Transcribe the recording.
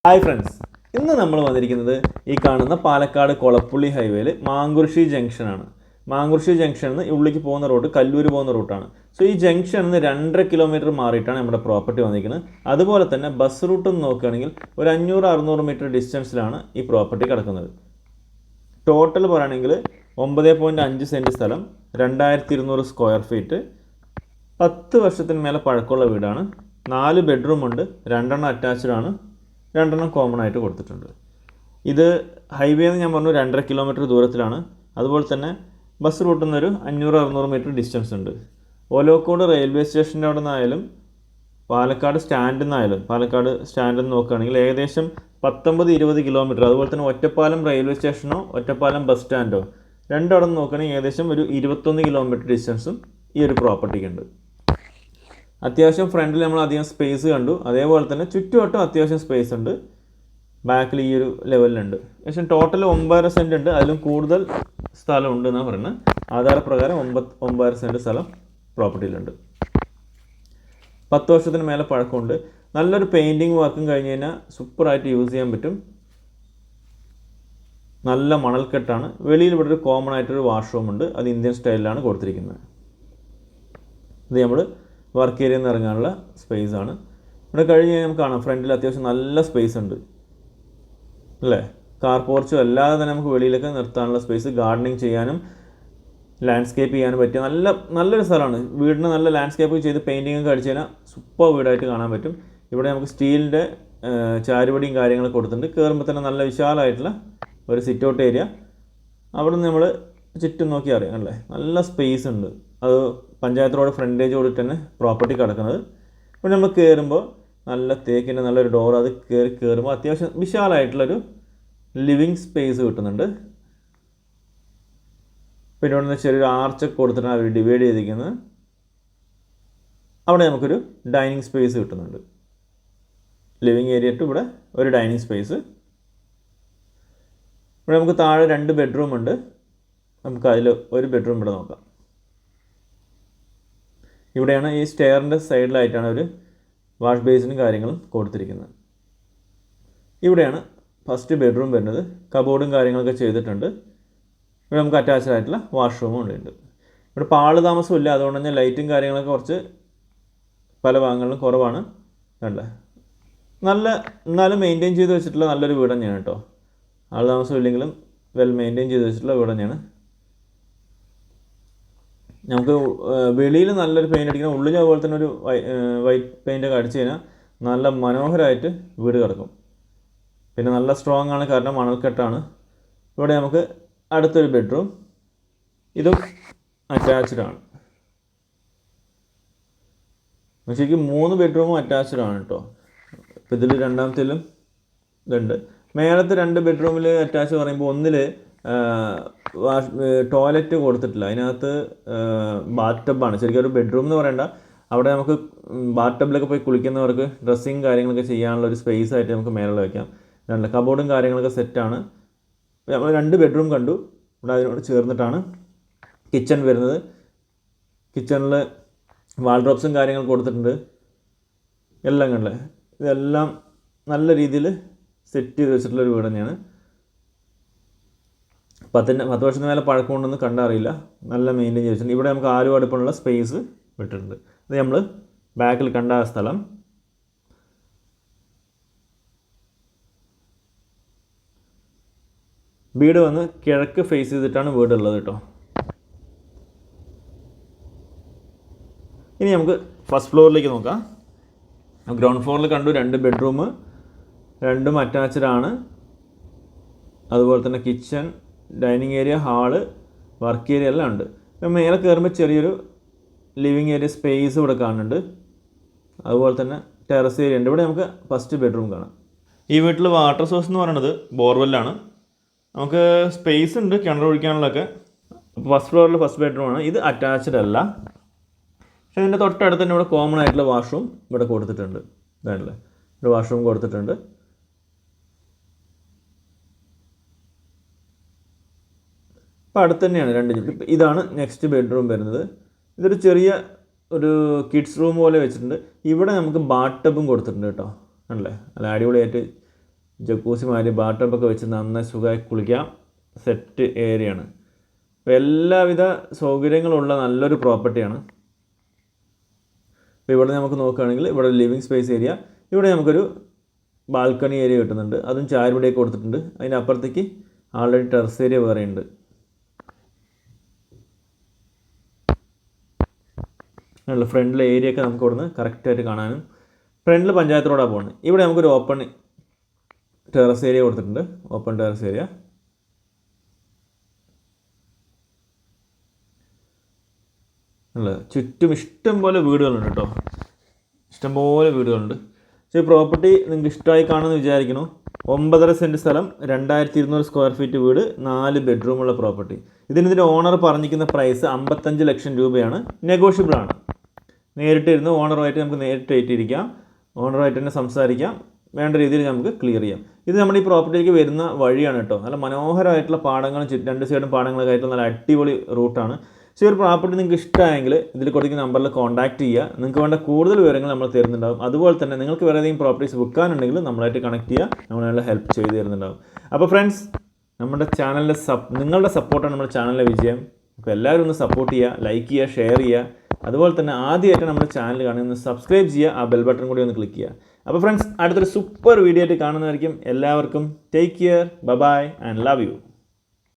Hi friends, ഇന്ന് നമ്മൾ വന്നിരിക്കുന്നത് ഈ കാണുന്ന പാലക്കാട് കൊളപ്പുള്ളി ഹൈവേയിൽ മാങ്കുറിശ്ശി ജംഗ്ഷനാണ്. മാങ്കുറിശ്ശി ജംഗ്ഷനിൽ നിന്ന് ഉള്ളിലേക്ക് പോകുന്ന റൂട്ട് കല്ലൂർ പോകുന്ന റൂട്ടാണ്. സോ ഈ ജംഗ്ഷനിൽ നിന്ന് 2.5 കിലോമീറ്റർ മാറിയിട്ടാണ് നമ്മുടെ പ്രോപ്പർട്ടി വന്നിരിക്കുന്നത്. അതുപോലെ തന്നെ ബസ് റൂട്ട് നോക്കുകയാണെങ്കിൽ ഒരു 500-600 മീറ്റർ ഡിസ്റ്റൻസിലാണ് ഈ പ്രോപ്പർട്ടി കിടക്കുന്നത്. ടോട്ടൽ പറയുകയാണെങ്കിൽ 9.5 സെൻറ്റ് സ്ഥലം, 2200 സ്ക്വയർ ഫീറ്റ്, 10 വർഷത്തിന് മേലെ പഴക്കമുള്ള വീടാണ്. 4 ബെഡ്റൂം ഉണ്ട്, 2 അറ്റാച്ച്ഡ് ആണ്, 2 കോമൺ ആയിട്ട് കൊടുത്തിട്ടുണ്ട്. ഇത് ഹൈവേ എന്ന് ഞാൻ പറഞ്ഞു 2.5 കിലോമീറ്റർ ദൂരത്തിലാണ്. അതുപോലെ തന്നെ ബസ് റൂട്ടിൽ നിന്നൊരു 500-600 മീറ്റർ ഡിസ്റ്റൻസ് ഉണ്ട്. ഒലോക്കോട് റെയിൽവേ സ്റ്റേഷൻ്റെ അവിടെ നിന്നായാലും പാലക്കാട് സ്റ്റാൻഡിൽ നിന്ന് നോക്കുകയാണെങ്കിൽ ഏകദേശം 19-20 കിലോമീറ്റർ. അതുപോലെ തന്നെ ഒറ്റപ്പാലം റെയിൽവേ സ്റ്റേഷനോ ഒറ്റപ്പാലം ബസ് സ്റ്റാൻഡോ രണ്ടവിടെ നിന്ന് നോക്കുകയാണെങ്കിൽ ഏകദേശം ഒരു 21 കിലോമീറ്റർ ഡിസ്റ്റൻസും ഈ ഒരു പ്രോപ്പർട്ടിക്കുണ്ട്. അത്യാവശ്യം ഫ്രണ്ടിൽ നമ്മൾ അധികം സ്പേസ് കണ്ടു. അതേപോലെ തന്നെ ചുറ്റുവട്ടം അത്യാവശ്യം സ്പേസ് ഉണ്ട്. ബാക്കിൽ ഈ ഒരു ലെവലിലുണ്ട്. പക്ഷേ ടോട്ടൽ 9.5 സെൻറ്റ് ഉണ്ട്. അതിലും കൂടുതൽ സ്ഥലം ഉണ്ട് എന്നാണ് പറയുന്നത്. ആധാരപ്രകാരം 9.5 സെൻറ്റ് സ്ഥലം പ്രോപ്പർട്ടിയിലുണ്ട്. 10 വർഷത്തിന് മേലെ പഴക്കമുണ്ട്. നല്ലൊരു പെയിൻറ്റിങ് വർക്കും കഴിഞ്ഞ് കഴിഞ്ഞാൽ സൂപ്പറായിട്ട് യൂസ് ചെയ്യാൻ പറ്റും. നല്ല മണൽക്കെട്ടാണ്. വെളിയിൽ ഇവിടെ ഒരു കോമൺ ആയിട്ടൊരു വാഷ്റൂം ഉണ്ട്. അത് ഇന്ത്യൻ സ്റ്റൈലിലാണ് കൊടുത്തിരിക്കുന്നത്. ഇത് നമ്മൾ വർക്ക് ഏരിയയിൽ നിന്ന് ഇറങ്ങാനുള്ള സ്പേസ് ആണ്. ഇവിടെ കഴിഞ്ഞ് കഴിഞ്ഞാൽ നമുക്ക് കാണാം ഫ്രണ്ടിൽ അത്യാവശ്യം നല്ല സ്പേസ് ഉണ്ട് അല്ലേ. കാർ പോർച്ചും അല്ലാതെ തന്നെ നമുക്ക് വെളിയിലൊക്കെ നിർത്താനുള്ള സ്പേസ്, ഗാർഡനിങ് ചെയ്യാനും ലാൻഡ്സ്കേപ്പ് ചെയ്യാനും പറ്റിയ നല്ലൊരു സ്ഥലമാണ്. വീടിന് നല്ല ലാൻഡ്സ്കേപ്പ് ചെയ്ത് പെയിൻറ്റിംഗ് ഒക്കെ അടിച്ച് കഴിഞ്ഞാൽ സൂപ്പർ വീടായിട്ട് കാണാൻ പറ്റും. ഇവിടെ നമുക്ക് സ്റ്റീലിൻ്റെ ചാരുപടിയും കാര്യങ്ങളൊക്കെ കൊടുത്തിട്ടുണ്ട്. കയറുമ്പോൾ തന്നെ നല്ല വിശാലമായിട്ടുള്ള ഒരു സിറ്റ് ഔട്ട് ഏരിയ. അവിടെ നിന്ന് നമ്മൾ ചുറ്റും നോക്കി അറിയാം അല്ലേ, നല്ല സ്പേസ് ഉണ്ട്. അത് പഞ്ചായത്ത് റോഡ് ഫ്രണ്ടേജ് കൊടുത്തിട്ട് തന്നെ പ്രോപ്പർട്ടി കിടക്കുന്നത്. അപ്പോൾ നമ്മൾ കയറുമ്പോൾ നല്ല തേക്കിൻ്റെ നല്ലൊരു ഡോർ, അത് കയറുമ്പോൾ അത്യാവശ്യം വിശാലമായിട്ടുള്ളൊരു ലിവിങ് സ്പേസ് കിട്ടുന്നുണ്ട്. പിന്നെ ഇവിടെ നിന്ന് ചെറിയൊരു ആർച്ചൊക്കെ കൊടുത്തിട്ടാണ് അവർ ഡിവൈഡ് ചെയ്തിരിക്കുന്നത്. അവിടെ നമുക്കൊരു ഡൈനിങ് സ്പേസ് കിട്ടുന്നുണ്ട്. ലിവിങ് ഏരിയ ടു ഇവിടെ ഒരു ഡൈനിങ് സ്പേസ്. ഇവിടെ നമുക്ക് താഴെ 2 ബെഡ്റൂം ഉണ്ട്. നമുക്ക് അതിൽ ഒരു ബെഡ്റൂം ഇവിടെ നോക്കാം. ഇവിടെയാണ് ഈ സ്റ്റെയറിൻ്റെ സൈഡിലായിട്ടാണ് ഒരു വാഷ് ബേസിനും കാര്യങ്ങളും കൊടുത്തിരിക്കുന്നത്. ഇവിടെയാണ് ഫസ്റ്റ് ബെഡ്റൂം വരുന്നത്. കബോർഡും കാര്യങ്ങളൊക്കെ ചെയ്തിട്ടുണ്ട്. ഇവിടെ നമുക്ക് അറ്റാച്ച്ഡ് ആയിട്ടുള്ള വാഷ്റൂമും ഉണ്ട്. ഇവിടെ പാള് താമസമില്ല, അതുകൊണ്ട് തന്നെ ലൈറ്റും കാര്യങ്ങളൊക്കെ കുറച്ച് പല ഭാഗങ്ങളിലും കുറവാണ്. കണ്ടേ, എന്നാലും മെയിൻറ്റെയിൻ ചെയ്ത് വെച്ചിട്ടുള്ള നല്ലൊരു വീട് തന്നെയാണ് കേട്ടോ. ആൾ താമസം ഇല്ലെങ്കിലും വെൽ മെയിൻറ്റെയിൻ ചെയ്ത് വെച്ചിട്ടുള്ള വീട് തന്നെയാണ്. നമുക്ക് വെളിയിൽ നല്ലൊരു പെയിൻ്റ് അടിക്കണം, ഉള്ളിൽ അതുപോലെ തന്നെ ഒരു വൈറ്റ് പെയിൻ്റൊക്കെ അടിച്ച് കഴിഞ്ഞാൽ നല്ല മനോഹരമായിട്ട് വീട് കിടക്കും. പിന്നെ നല്ല സ്ട്രോങ് ആണ്, കാരണം മണൽക്കെട്ടാണ്. ഇവിടെ നമുക്ക് അടുത്തൊരു ബെഡ്റൂം, ഇതും അറ്റാച്ച്ഡ് ആണ്. ശരിക്കും 3 ബെഡ്റൂമും അറ്റാച്ച്ഡ് ആണ് കേട്ടോ. ഇപ്പോൾ ഇതിൽ രണ്ടാമത്തേലും ഇതുണ്ട്. മേലത്തെ 2 ബെഡ്റൂമിൽ അറ്റാച്ച് പറയുമ്പോൾ ഒന്നിൽ ടോയ്ലറ്റ് കൊടുത്തിട്ടില്ല. അതിനകത്ത് ബാത്ത് ടബാണ്. ശരിക്കും ഒരു ബെഡ്റൂം എന്ന് പറയണ്ട, അവിടെ നമുക്ക് ബാത്ത് ടബിലൊക്കെ പോയി കുളിക്കുന്നവർക്ക് ഡ്രസ്സിങ് കാര്യങ്ങളൊക്കെ ചെയ്യാനുള്ള ഒരു സ്പേസ് ആയിട്ട് നമുക്ക് മേലെ വയ്ക്കാം. കബോർഡും കാര്യങ്ങളൊക്കെ സെറ്റാണ്. നമ്മൾ 2 ബെഡ്റൂം കണ്ടു. ഇവിടെ അതിനോട് ചേർന്നിട്ടാണ് കിച്ചൺ വരുന്നത്. കിച്ചണിൽ വാൾഡ്രോപ്സും കാര്യങ്ങളും കൊടുത്തിട്ടുണ്ട്. എല്ലാം കണ്ടല്ലേ, ഇതെല്ലാം നല്ല രീതിയിൽ സെറ്റ് ചെയ്ത് വെച്ചിട്ടുള്ളൊരു വീട് തന്നെയാണ്. 10 വർഷത്തിന് മേലെ പഴക്കമുണ്ടെന്ന് കണ്ടറിയില്ല, നല്ല മെയിൻറ്റെയിൻ ചെയ്ത് വെച്ചിട്ടുണ്ട്. ഇവിടെ നമുക്ക് ആരും അടുപ്പമുള്ള സ്പേസ് വിട്ടിട്ടുണ്ട്. ഇത് നമ്മൾ ബാക്കിൽ കണ്ട ആ സ്ഥലം. വീട് വന്ന് കിഴക്ക് ഫേസ് ചെയ്തിട്ടാണ് വീടുള്ളത് കേട്ടോ. ഇനി നമുക്ക് ഫസ്റ്റ് ഫ്ലോറിലേക്ക് നോക്കാം. ഗ്രൗണ്ട് ഫ്ലോറിൽ കണ്ടു 2 ബെഡ്റൂം, 2 അറ്റാച്ച്ഡ് ആണ്. അതുപോലെ തന്നെ kitchen, dining area, hall, work area എല്ലാം ഉണ്ട്. മേലെ കയറുമ്പോൾ ചെറിയൊരു ലിവിങ് ഏരിയ സ്പേസ് ഇവിടെ കാണുന്നുണ്ട്. അതുപോലെ തന്നെ ടെറസ് ഏരിയ ഉണ്ട്. ഇവിടെ നമുക്ക് ഫസ്റ്റ് ബെഡ്റൂം കാണാം. ഈ വീട്ടിൽ വാട്ടർ സോഴ്സ് എന്ന് പറയുന്നത് ബോർവെല്ലാണ്. നമുക്ക് സ്പേസ് ഉണ്ട് കിണർ ഒഴിക്കാനുള്ളതൊക്കെ. അപ്പോൾ ഫസ്റ്റ് ഫ്ലോറിൽ ഫസ്റ്റ് ബെഡ്റൂമാണ്. ഇത് അറ്റാച്ച്ഡ് അല്ല, പക്ഷേ ഇതിൻ്റെ തൊട്ടടുത്ത് തന്നെ ഇവിടെ കോമൺ ആയിട്ടുള്ള വാഷ്റൂം ഇവിടെ കൊടുത്തിട്ടുണ്ട്. ഇതാണല്ലേ, ഒരു വാഷ്റൂം കൊടുത്തിട്ടുണ്ട്. അപ്പോൾ അടുത്ത് തന്നെയാണ് 2. ഇതാണ് നെക്സ്റ്റ് ബെഡ്റൂം വരുന്നത്. ഇതൊരു ചെറിയ ഒരു കിഡ്സ് റൂം പോലെ വെച്ചിട്ടുണ്ട്. ഇവിടെ നമുക്ക് ബാത്ത് ടബും കൊടുത്തിട്ടുണ്ട് കേട്ടോ. ആണല്ലേ, നല്ല അടിപൊളിയായിട്ട് ജക്കൂസിമാര് ബാട്ടപ്പൊക്കെ വെച്ച് നന്നായി സുഖമായി കുളിക്കാം. സെറ്റ് ഏരിയയാണ്. അപ്പോൾ എല്ലാവിധ സൗകര്യങ്ങളുള്ള നല്ലൊരു പ്രോപ്പർട്ടിയാണ്. അപ്പോൾ ഇവിടെ നമുക്ക് നോക്കുകയാണെങ്കിൽ ഇവിടെ ലിവിങ് സ്പേസ് ഏരിയ, ഇവിടെ നമുക്കൊരു ബാൽക്കണി ഏരിയ കിട്ടുന്നുണ്ട്. അതും ചാരുപടിയൊക്കെ കൊടുത്തിട്ടുണ്ട്. അതിൻ്റെ അപ്പുറത്തേക്ക് ആൾറെഡി ടെറസ് ഏരിയ വേറെ ഉണ്ട്. ഉള്ള ഫ്രണ്ടിലെ ഏരിയ ഒക്കെ നമുക്ക് ഇവിടുന്ന് കറക്റ്റായിട്ട് കാണാനും. ഫ്രണ്ടിൽ പഞ്ചായത്ത് റോഡാണ് പോകുന്നത്. ഇവിടെ നമുക്കൊരു ഓപ്പൺ ടെറസ് ഏരിയ കൊടുത്തിട്ടുണ്ട്. Open terrace area. ചുറ്റും ഇഷ്ടംപോലെ വീടുകളുണ്ട് കേട്ടോ. ഇഷ്ടംപോലെ വീടുകളുണ്ട്. പക്ഷേ ഈ പ്രോപ്പർട്ടി നിങ്ങൾക്ക് ഇഷ്ടമായി കാണുമെന്ന് വിചാരിക്കുന്നു. 9.5 സെൻറ്റ് സ്ഥലം, 2200 സ്ക്വയർ ഫീറ്റ് വീട്, 4 ബെഡ്റൂമുള്ള പ്രോപ്പർട്ടി. ഇതിൻ്റെ ഓണർ പറഞ്ഞിരിക്കുന്ന പ്രൈസ് 55 ലക്ഷം രൂപയാണ്. നെഗോഷ്യബിൾ ആണ്. നേരിട്ടിരുന്ന് ഓണറുമായിട്ട് നമുക്ക് നേരിട്ട് ഏറ്റിരിക്കാം. ഓണറുമായിട്ട് തന്നെ സംസാരിക്കാം. വേണ്ട രീതിയിൽ നമുക്ക് ക്ലിയർ ചെയ്യാം. ഇത് നമ്മുടെ ഈ പ്രോപ്പർട്ടിയിലേക്ക് വരുന്ന വഴിയാണ് കേട്ടോ. നല്ല മനോഹരമായിട്ടുള്ള പാടങ്ങളും 2 സൈഡും പാടങ്ങളൊക്കെ ആയിട്ട് നല്ല അടിപൊളി റൂട്ടാണ്. സോ ഒരു പ്രോപ്പർട്ടി നിങ്ങൾക്ക് ഇഷ്ടമായെങ്കിൽ ഇതിൽ കൊടുക്കുന്ന നമ്പറിൽ കോൺടാക്ട് ചെയ്യുക. നിങ്ങൾക്ക് വേണ്ട കൂടുതൽ വിവരങ്ങൾ നമ്മൾ തരുന്നുണ്ടാവും. അതുപോലെ തന്നെ നിങ്ങൾക്ക് വേറെ ഏതെങ്കിലും പ്രോപ്പർട്ടീസ് വിൽക്കാനുണ്ടെങ്കിൽ നമ്മളായിട്ട് കണക്ട് ചെയ്യുക. നമ്മളെ ഹെൽപ്പ് ചെയ്ത് തരുന്നുണ്ടാവും. അപ്പോൾ ഫ്രണ്ട്സ്, നമ്മുടെ ചാനലിൻ്റെ നിങ്ങളുടെ സപ്പോർട്ടാണ് നമ്മുടെ ചാനലിലെ വിജയം. അപ്പോൾ എല്ലാവരും ഒന്ന് സപ്പോർട്ട് ചെയ്യുക, ലൈക്ക് ചെയ്യുക, ഷെയർ ചെയ്യുക. അതുപോലെ തന്നെ ആദ്യമായിട്ട് നമ്മുടെ ചാനൽ കാണുന്ന സബ്സ്ക്രൈബ് ചെയ്യുക. ആ ബെൽ ബട്ടൺ കൂടി ഒന്ന് ക്ലിക്ക് ചെയ്യുക. അപ്പോൾ ഫ്രണ്ട്സ്, അടുത്തൊരു സൂപ്പർ വീഡിയോ ആയിട്ട് കാണുന്നതായിരിക്കും. എല്ലാവർക്കും take care, bye and love U.